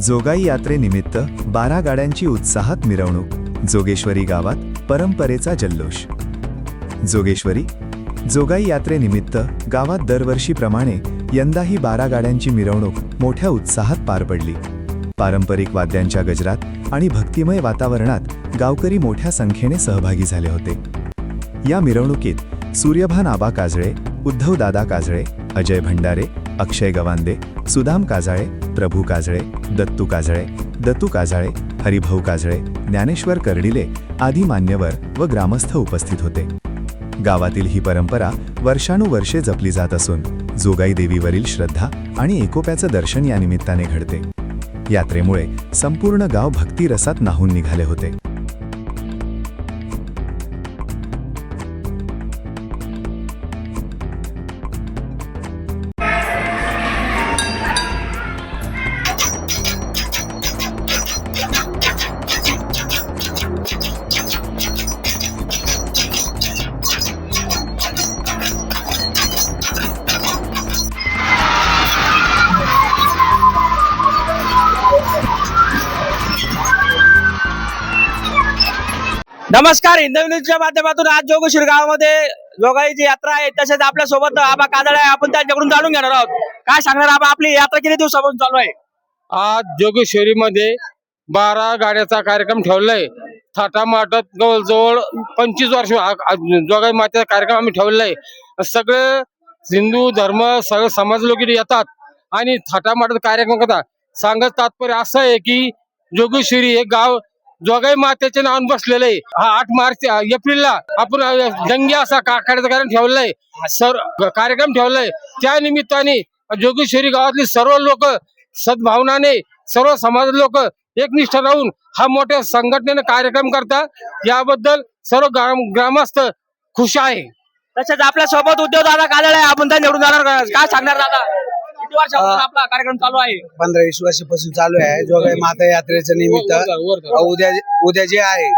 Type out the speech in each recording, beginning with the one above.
जोगाई यात्रेनिमित्त 12 गाड्यांची उत्साहात मिरवणूक. जोगेश्वरी गावात परंपरेचा जल्लोष. जोगेश्वरी जोगाई यात्रेनिमित्त गावात दरवर्षीप्रमाणे यंदाही 12 गाड्यांची मिरवणूक मोठ्या उत्साहात पार पडली. पारंपरिक वाद्यांच्या गजरात आणि भक्तिमय वातावरणात गावकरी मोठ्या संख्येने सहभागी झाले होते. या मिरवणुकीत सूर्यभान आबा काजळे, उद्धव दादा काजळे, अजय भंडारे, अक्षय गवांदे, सुदाम काजळे, प्रभू काजळे, दत्तू काजळे, दत्तू काजळे, हरिभाऊ काजळे, ज्ञानेश्वर कर्डिले आदी मान्यवर व ग्रामस्थ उपस्थित होते. गावातील ही परंपरा वर्षानुवर्षे जपली जात असून जोगाई देवीवरील श्रद्धा आणि एकोप्याचं दर्शन या निमित्ताने घडते. यात्रेमुळे संपूर्ण गाव भक्तिरसात न्हाऊन निघाले होते. नमस्कार. हिंदवी न्यूजच्या माध्यमातून आज जोगेश्वरी गावामध्ये जोगाईची यात्रा आहे. तसेच आपल्या सोबत आबा काजळे आहे. आपण त्यांच्याकडून जाणून घेणार आहोत. काय सांगणार आबा, आपली यात्रा किती दिवसापासून चालू आहे? आज जोगेश्वरी मध्ये 12 गाड्याचा कार्यक्रम ठेवलाय. थाटामाटात जवळजवळ 25 वर्ष जोगाई मातेचा कार्यक्रम आम्ही ठेवलाय. सगळे हिंदू धर्म सगळे समाज लोक येतात आणि थाटामाटात कार्यक्रम करतात. सांगत तात्पर्य असं आहे की जोगेश्वरी हे गाव जोगाई मातेचे नाव बसलेलं आहे. हा 8 मार्च एप्रिलला आपण जंगी असा कार्यक्रम ठेवलाय. कार्यक्रम ठेवलाय. त्या निमित्ताने जोगेश्वरी गावातली सर्व लोक सद्भावनाने, सर्व समाज लोक एकनिष्ठ राहून हा मोठ्या संघटनेने कार्यक्रम करतात. याबद्दल सर्व ग्रामस्थ खुश आहे. तसेच आपल्या सोबत उद्धव दादा काजळे आहे. आपण त्यांच्याकडून जाणार. काय सांगणार दादा, किती वर्षापासून आपला कार्यक्रम चालू आहे? 15-20 वर्षापासून चालू आहे जोगाई माता यात्रेच्या निमित्त. उद्या जे आहे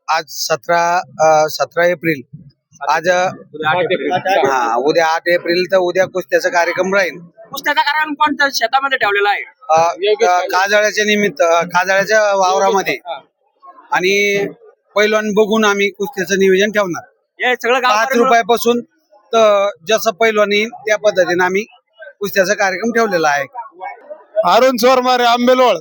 आज 17 एप्रिल, आज उद्या 8 एप्रिल, तर उद्या कुस्त्याचा कार्यक्रम राहील. कुस्त्याचा कार्यक्रम कोणत्या शेतामध्ये ठेवलेला आहे? काजळ्याच्या निमित्त, काजळ्याच्या वावरामध्ये. आणि पैलवान बघून आम्ही कुस्त्याचं नियोजन ठेवणार. हे सगळं 5 रुपयापासून तर जसं पैलवान येईल त्या पद्धतीने आम्ही कुस्त्याचा कार्यक्रम ठेवलेला आहे. अरुण चोरमारे, आंबेलोळ.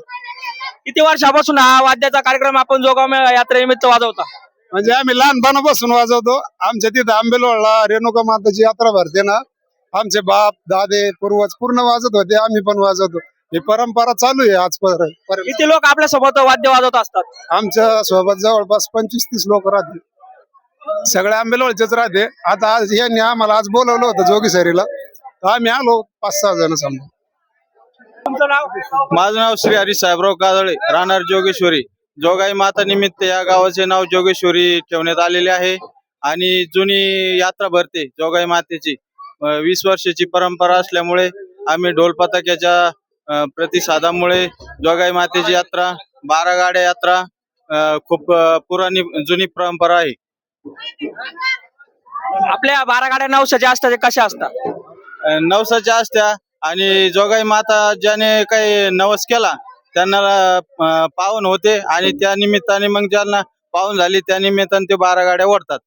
किती वर्षापासून हा वाद्याचा कार्यक्रम आपण जोगाई यात्रेनिमित्त वाजवता? म्हणजे आम्ही लहानपणापासून वाजवतो. आमच्या तिथं आंबेलोळला रेणुका माताची यात्रा भरते ना, आमचे बाप दादे पूर्वज पूर्ण वाजत होते, आम्ही पण वाजवतो. ही परंपरा चालू आहे आजपर्यंत. किती लोक आपल्या सोबत वाद्य वाजवत असतात? आमच्या सोबत जवळपास 25-30 लोक राहते. सगळे आंबेलोळचेच राहते. आता आज यांनी आम्हाला आज बोलवलं होतं जोगेश्वरीला, आम्ही आलो 5-6 जण समजा. तुमचं नाव? माझं नाव श्री हरी साहेबराव काजळे, राहणार जोगेश्वरी. जोगाई माता निमित्त या गावाचे नाव जोगेश्वरी ठेवण्यात आलेले आहे. आणि जुनी यात्रा भरते जोगाई मातेची. 20 वर्षाची परंपरा असल्यामुळे आम्ही ढोल पताक्याच्या प्रतिसादामुळे जोगाई मातेची यात्रा, 12 गाड्या यात्रा खूप जुनी परंपरा आहे. आपल्या 12 गाड्या नवसाच्या असतात, कशा असतात? नवसाच्या असत्या. आणि जोगाई माता ज्याने काही नवस केला त्यांना पावन होते. आणि त्या निमित्ताने मग ज्यांना पावन झाली त्या निमित्ताने ते 12 गाड्या ओढतात.